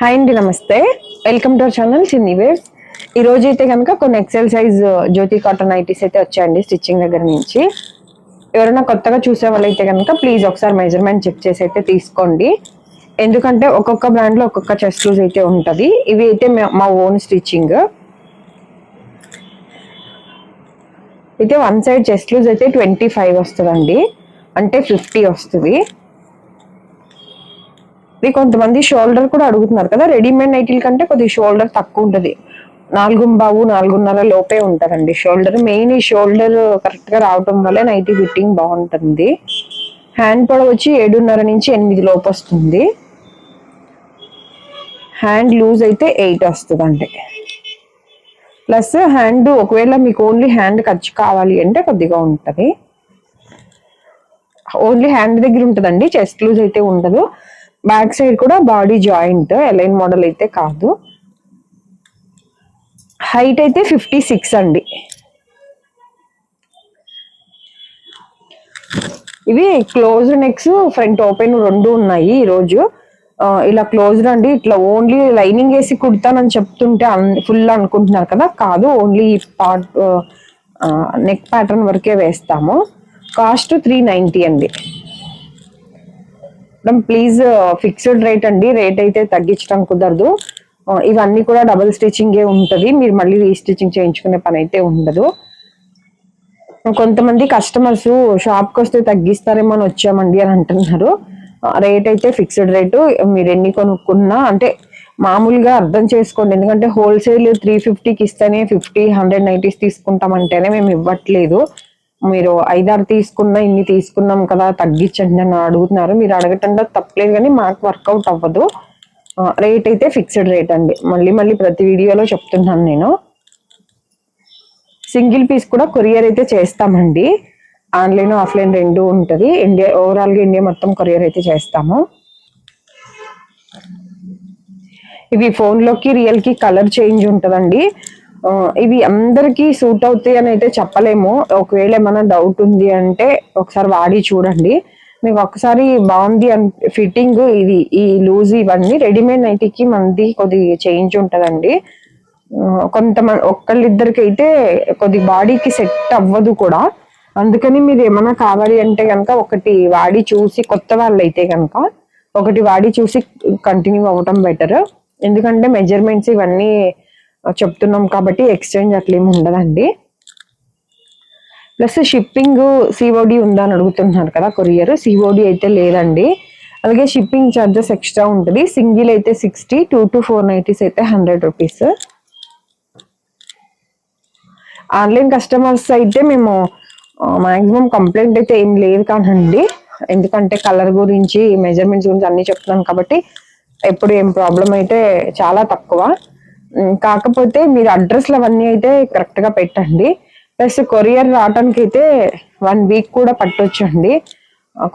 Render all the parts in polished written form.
Hi అండి, నమస్తే. Welcome to our channel చిన్ని వేవ్స్. ఈ రోజు అయితే కనుక కొన్ని ఎక్సెల్ సైజ్ జ్యోతి కాటన్ నైటీస్ అయితే వచ్చాయండి స్టిచ్చింగ్ దగ్గర నుంచి. ఎవరైనా కొత్తగా చూసే వాళ్ళైతే కనుక ప్లీజ్ ఒకసారి మెజర్మెంట్ చెక్ చేసి అయితే తీసుకోండి. ఎందుకంటే ఒక్కొక్క బ్రాండ్ లో ఒక్కొక్క చెస్ట్ లూజ్ అయితే ఉంటుంది. ఇవి అయితే మా ఓన్ స్టిచ్చింగ్. అయితే వన్ సైడ్ చెస్ట్ లూజ్ అయితే 25 వస్తుందండి, అంటే 50 వస్తుంది. ఇది కొంతమంది షోల్డర్ కూడా అడుగుతున్నారు కదా, రెడీమేడ్ నైటీల కంటే కొద్దిగా షోల్డర్ తక్కువ ఉంటుంది. 4.5-4.5 లోపే ఉంటుందండి షోల్డర్. మెయిన్ ఈ షోల్డర్ కరెక్ట్ గా రావటం వల్ల నైటీ ఫిట్టింగ్ బాగుంటుంది. హ్యాండ్ పొడవు వచ్చి 7.5 నుంచి 8 లోపు వస్తుంది. హ్యాండ్ లూజ్ అయితే 8 వస్తుందండి. ప్లస్ హ్యాండ్ ఒకవేళ మీకు ఓన్లీ హ్యాండ్ ఖర్చు కావాలి అంటే కొద్దిగా ఉంటుంది. ఓన్లీ హ్యాండ్ దగ్గర ఉంటుందండి, చెస్ట్ లూజ్ అయితే ఉండదు. బ్యాక్ సైడ్ కూడా బాడీ జాయింట్, ఎలైన్ మోడల్ అయితే కాదు. హైట్ అయితే 56 అండి. ఇవి క్లోజ్డ్ నెక్స్, ఫ్రంట్ ఓపెన్ రెండు ఉన్నాయి. ఈరోజు ఇలా క్లోజ్డ్ అండి. ఇట్లా ఓన్లీ లైనింగ్ వేసి కుడతానని చెప్తుంటే ఫుల్ అనుకుంటున్నారు కదా, కాదు, ఓన్లీ పార్ట్ నెక్ ప్యాటర్న్ వరకే వేస్తాము. కాస్ట్ 390 అండి. ప్లీజ్ ఫిక్స్డ్ రేట్ అండి, రేట్ అయితే తగ్గించడం కుదరదు. ఇవన్నీ కూడా డబుల్ స్టిచ్చింగే ఉంటుంది, మీరు మళ్ళీ రీస్టిచ్చింగ్ చేయించుకునే పని అయితే ఉండదు. కొంతమంది కస్టమర్స్ షాప్కి వస్తే తగ్గిస్తారేమో అని వచ్చామండి అని అంటున్నారు. రేట్ అయితే ఫిక్స్డ్ రేటు. మీరు ఎన్ని కొనుక్కున్నా అంటే మామూలుగా అర్థం చేసుకోండి. ఎందుకంటే హోల్సేల్ 350కి ఇస్తేనే 50-100 నైటీస్ తీసుకుంటామంటేనే మేము ఇవ్వట్లేదు. మీరు 5-6 తీసుకున్నా ఇన్ని తీసుకున్నాం కదా తగ్గించండి అని అడుగుతున్నారు. మీరు అడగటంలో తప్పలేదు, కానీ మాకు వర్కౌట్ అవ్వదు. రేట్ అయితే ఫిక్స్డ్ రేట్ అండి. మళ్ళీ ప్రతి వీడియోలో చెప్తున్నాను నేను. సింగిల్ పీస్ కూడా కొరియర్ అయితే చేస్తామండి. ఆన్లైన్ ఆఫ్లైన్ రెండు ఉంటుంది. ఓవరాల్ గా ఇండియా మొత్తం కొరియర్ అయితే చేస్తాము. ఇవి ఫోన్ లోకి రియల్ కి కలర్ చేంజ్ ఉంటుందండి. ఇవి అందరికి సూట్ అవుతాయి అని అయితే చెప్పలేము. ఒకవేళ ఏమైనా డౌట్ ఉంది అంటే ఒకసారి వాడి చూడండి. మీకు ఒకసారి బాగుంది ఫిట్టింగ్, ఇది ఈ లూజ్ ఇవన్నీ రెడీమేడ్ నైటీకి మంది కొద్ది చేంజ్ ఉంటుందండి. కొంతమంది ఒక్కళ్ళిద్దరికి అయితే కొద్ది బాడీకి సెట్ అవ్వదు కూడా. అందుకని మీరు ఏమైనా కావాలి అంటే కనుక ఒకటి వాడి చూసి, కొత్త వాళ్ళు అయితే కనుక ఒకటి వాడి చూసి కంటిన్యూ అవ్వటం బెటర్. ఎందుకంటే మెజర్మెంట్స్ ఇవన్నీ చెప్తున్నాం కాబట్టి ఎక్స్చేంజ్ అట్లేమి ఉండదండి. ప్లస్ షిప్పింగ్ సిఓడి ఉందా అని అడుగుతున్నారు కదా, కొరియర్ సిఓడి అయితే లేదండి. అలాగే షిప్పింగ్ ఛార్జెస్ ఎక్స్ట్రా ఉంటుంది. సింగిల్ అయితే 60, 2 to 4 నైటీస్ అయితే 100 రూపీస్. ఆన్లైన్ కస్టమర్స్ అయితే మేము మాక్సిమం కంప్లైంట్ అయితే ఏం లేదు కానండి. ఎందుకంటే కలర్ గురించి, మెజర్మెంట్స్ గురించి అన్ని చెప్తున్నాను కాబట్టి ఎప్పుడు ఏం ప్రాబ్లం అయితే చాలా తక్కువ. కాకపోతే మీరు అడ్రస్లు అవన్నీ అయితే కరెక్ట్ గా పెట్టండి. ప్లస్ కొరియర్ రావడానికి అయితే 1 వీక్ కూడా పట్టొచ్చు అండి.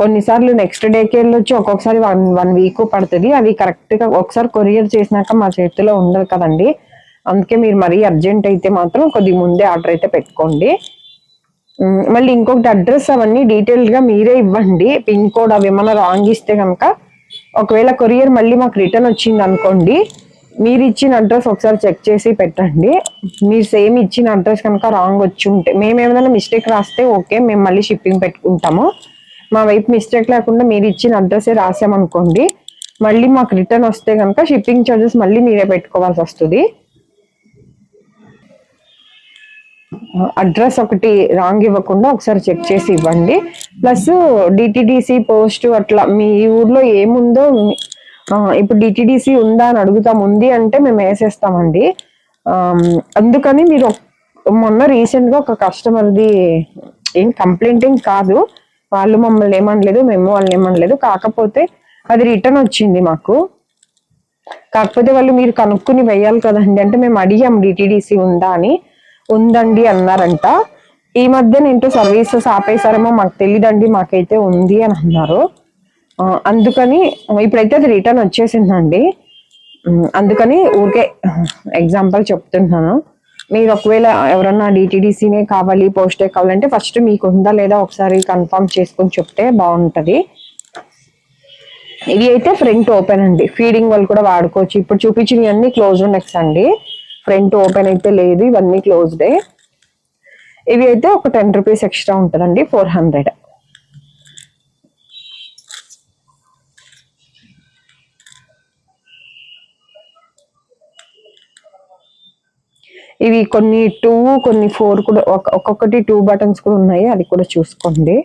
కొన్నిసార్లు నెక్స్ట్ డేకి వెళ్ళొచ్చు, ఒక్కొక్కసారి 1 వీక్ పడుతుంది. అది కరెక్ట్ గా ఒకసారి కొరియర్ చేసినాక మా చేతిలో ఉండదు కదండి. అందుకే మీరు మరీ అర్జెంట్ అయితే మాత్రం కొద్దిగా ముందే ఆర్డర్ అయితే పెట్టుకోండి. మళ్ళీ ఇంకొకటి, అడ్రస్ అవన్నీ డీటెయిల్ గా మీరే ఇవ్వండి. పిన్ కోడ్ అవి ఏమైనా రాంగ్ ఇస్తే కనుక, ఒకవేళ కొరియర్ మళ్ళీ మాకు రిటర్న్ వచ్చింది అనుకోండి, మీరు ఇచ్చిన అడ్రస్ ఒకసారి చెక్ చేసి పెట్టండి. మీరు సేమ్ ఇచ్చిన అడ్రస్ కనుక రాంగ్ వచ్చి ఉంటే, మేము ఏమైనా మిస్టేక్ రాస్తే ఓకే, మేము మళ్ళీ షిప్పింగ్ పెట్టుకుంటాము. మా వైపు మిస్టేక్ లేకుండా మీరు ఇచ్చిన అడ్రస్సే రాసామనుకోండి, మళ్ళీ మాకు రిటర్న్ వస్తే కనుక షిప్పింగ్ ఛార్జెస్ మళ్ళీ మీరే పెట్టుకోవాల్సి వస్తుంది. అడ్రస్ ఒకటి రాంగ్ ఇవ్వకుండా ఒకసారి చెక్ చేసి ఇవ్వండి. ప్లస్ డిటిడిసి పోస్ట్ అట్లా మీ ఊర్లో ఏముందో, ఇప్పుడు డిటిడిసి ఉందా అని అడుగుతాం. ఉంది అంటే మేము వేసేస్తామండి. అందుకని మీరు మొన్న రీసెంట్ గా ఒక కస్టమర్ది ఏం కంప్లైంట్ ఏం కాదు, వాళ్ళు మమ్మల్ని ఏమనలేదు, మేము వాళ్ళని ఏమనలేదు. కాకపోతే అది రిటర్న్ వచ్చింది మాకు. కాకపోతే వాళ్ళు మీరు కనుక్కుని వేయాలి కదండి, అంటే మేము అడిగాం డిటిడిసి ఉందా అని. ఉందండి అన్నారంట. ఈ మధ్య ఏంటో సర్వీసెస్ ఆపేసారేమో మాకు తెలియదండి, మాకైతే ఉంది అని అన్నారు. అందుకని ఇప్పుడైతే అది రిటర్న్ వచ్చేసిందండి. అందుకని ఊరికే ఎగ్జాంపుల్ చెప్తున్నాను. మీరు ఒకవేళ ఎవరన్నా డిటిడిసినే కావాలి, పోస్టే కావాలంటే ఫస్ట్ మీకు ఉందా లేదా ఒకసారి కన్ఫర్మ్ చేసుకొని చెప్తే బాగుంటది. ఇవి అయితే ఫ్రంట్ ఓపెన్ అండి, ఫీడింగ్ వాళ్ళు కూడా వాడుకోవచ్చు. ఇప్పుడు చూపించినవి అన్ని క్లోజ్ నెక్స్ అండి, ఫ్రంట్ ఓపెన్ అయితే లేదు, ఇవన్నీ క్లోజ్డే. ఇవి అయితే ఒక 10 రూపీస్ ఎక్స్ట్రా ఉంటుందండి, 400. ఇవి కొన్ని 2 కొన్ని 4 కూడా, ఒక్కొక్కటి 2 బటన్స్ కూడా ఉన్నాయి, అది కూడా చూసుకోండి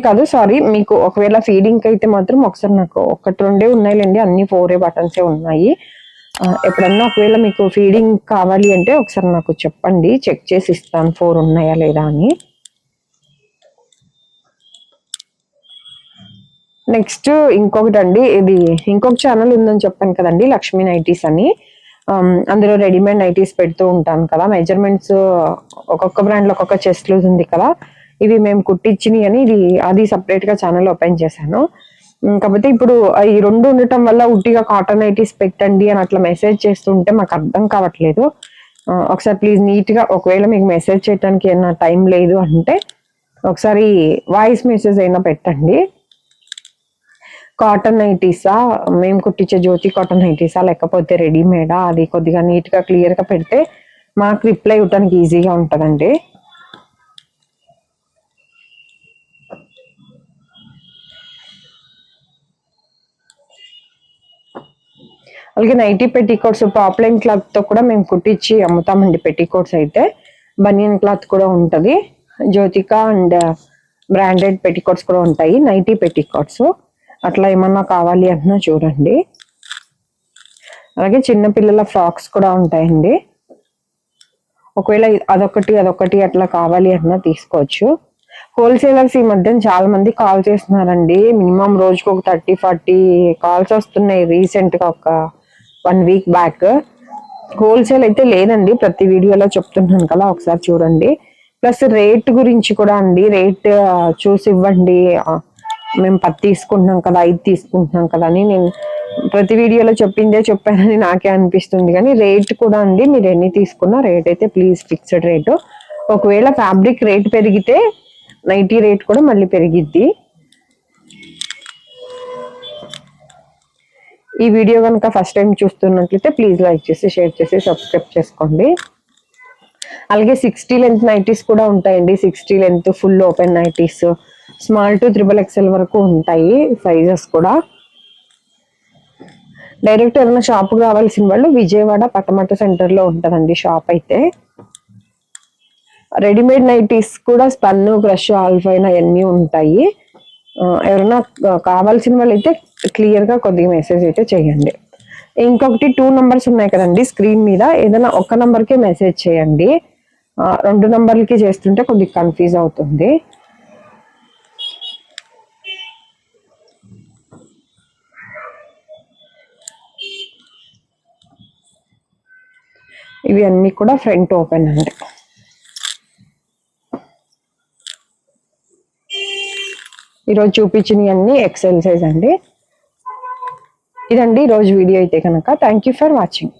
కాదు సారీ, మీకు ఒకవేళ ఫీడింగ్ అయితే మాత్రం ఒకసారి నాకు 1-2 ఉన్నాయిలేండి, అన్ని 4 బటన్సే ఉన్నాయి. ఎప్పుడన్నా ఒకవేళ మీకు ఫీడింగ్ కావాలి అంటే ఒకసారి నాకు చెప్పండి, చెక్ చేసి ఇస్తాను 4 ఉన్నాయా లేదా అని. నెక్స్ట్ ఇంకొకటి అండి, ఇది ఇంకొక ఛానల్ ఉందని చెప్పాను కదండి, లక్ష్మీ నైటీస్ అని. అందులో రెడీమేడ్ నైటీస్ పెడుతూ ఉంటాను కదా, మెజర్మెంట్స్ ఒక్కొక్క బ్రాండ్ లో ఒక్కొక్క చెస్ట్ లూజ్ ఉంది కదా, ఇవి మేము కుట్టించినవి అని అది సపరేట్ గా ఛానల్ ఓపెన్ చేశాను. కాబట్టి ఇప్పుడు ఈ 2 ఉండటం వల్ల ఉట్టిగా కాటన్ నైటీస్ పెట్టండి అని అట్లా మెసేజ్ చేస్తుంటే మాకు అర్థం కావట్లేదు. ఒకసారి ప్లీజ్ నీట్ గా, ఒకవేళ మీకు మెసేజ్ చేయడానికి ఏమైనా టైం లేదు అంటే ఒకసారి వాయిస్ మెసేజ్ అయినా పెట్టండి. కాటన్ నైటీసా, మేము కుట్టించే జ్యోతి కాటన్ నైటీసా, లేకపోతే రెడీమేడా, అది కొద్దిగా నీట్ గా క్లియర్ గా పెడితే మాకు రిప్లై ఇవ్వడానికి ఈజీగా ఉంటుందండి. అలాగే నైటీ పెట్టికోట్స్ పాప్లైన్ క్లాత్ తో కూడా మేము కుట్టించి అమ్ముతామండి. పెట్టికోట్స్ అయితే బనియన్ క్లాత్ కూడా ఉంటది, జ్యోతిక అండ్ బ్రాండెడ్ పెట్టికోట్స్ కూడా ఉంటాయి, నైటీ పెట్టికోట్స్. అట్లా ఏమన్నా కావాలి అన్నా చూడండి. అలాగే చిన్న పిల్లల ఫ్రాక్స్ కూడా ఉంటాయండి, ఒకవేళ అదొకటి అట్లా కావాలి అన్నా తీసుకోవచ్చు. హోల్సేలర్స్ ఈ మధ్యన చాలా మంది కాల్ చేస్తున్నారండి, మినిమం రోజుకి ఒక 30-40 కాల్స్ వస్తున్నాయి. రీసెంట్ గా ఒక 1 వీక్ బ్యాక్. హోల్సేల్ అయితే లేదండి, ప్రతి వీడియోలో చెప్తున్నాను కదా, ఒకసారి చూడండి. ప్లస్ రేట్ గురించి కూడా అండి, రేట్ చూసి ఇవ్వండి, మేము 10 తీసుకుంటున్నాం కదా, 5 తీసుకుంటున్నాం కదా అని నేను ప్రతి వీడియోలో చెప్పానని నాకే అనిపిస్తుంది. కానీ రేట్ కూడా అండి, మీరు ఎన్ని తీసుకున్నా రేట్ అయితే ప్లీజ్ ఫిక్స్డ్ రేటు. ఒకవేళ ఫ్యాబ్రిక్ రేట్ పెరిగితే నైటీ రేట్ కూడా మళ్ళీ పెరిగిద్ది. ఈ వీడియో కనుక ఫస్ట్ టైం చూస్తున్నట్లయితే ప్లీజ్ లైక్ చేసి, షేర్ చేసి, సబ్స్క్రైబ్ చేసుకోండి. అలాగే 60 లెంత్ నైటీస్ కూడా ఉంటాయండి, 60 length full open nighties, small to XXL వరకు ఉంటాయి సైజెస్ కూడా. డైరెక్ట్ ఏదైనా షాప్ కావాల్సిన వాళ్ళు విజయవాడ పటమట సెంటర్ లో ఉంటదండి షాప్ అయితే. రెడీమేడ్ నైటీస్ కూడా స్పన్, క్రష్, ఆల్ఫైన్ అవన్నీ ఉంటాయి. ఎవరైనా కావాల్సిన వాళ్ళు అయితే క్లియర్ గా కొద్దిగా మెసేజ్ అయితే చేయండి. ఇంకొకటి 2 నంబర్స్ ఉన్నాయి కదండి స్క్రీన్ మీద, ఏదైనా ఒక నంబర్కే మెసేజ్ చేయండి, 2 నంబర్లకి చేస్తుంటే కొద్దిగా కన్ఫ్యూజ్ అవుతుంది. ఇవి అన్ని కూడా ఫ్రంట్ ఓపెన్ అండి. ఈరోజు చూపించినవి అన్ని XL సైజ్ అండి. ఇదండి ఈరోజు వీడియో అయితే కనుక. Thank you for watching.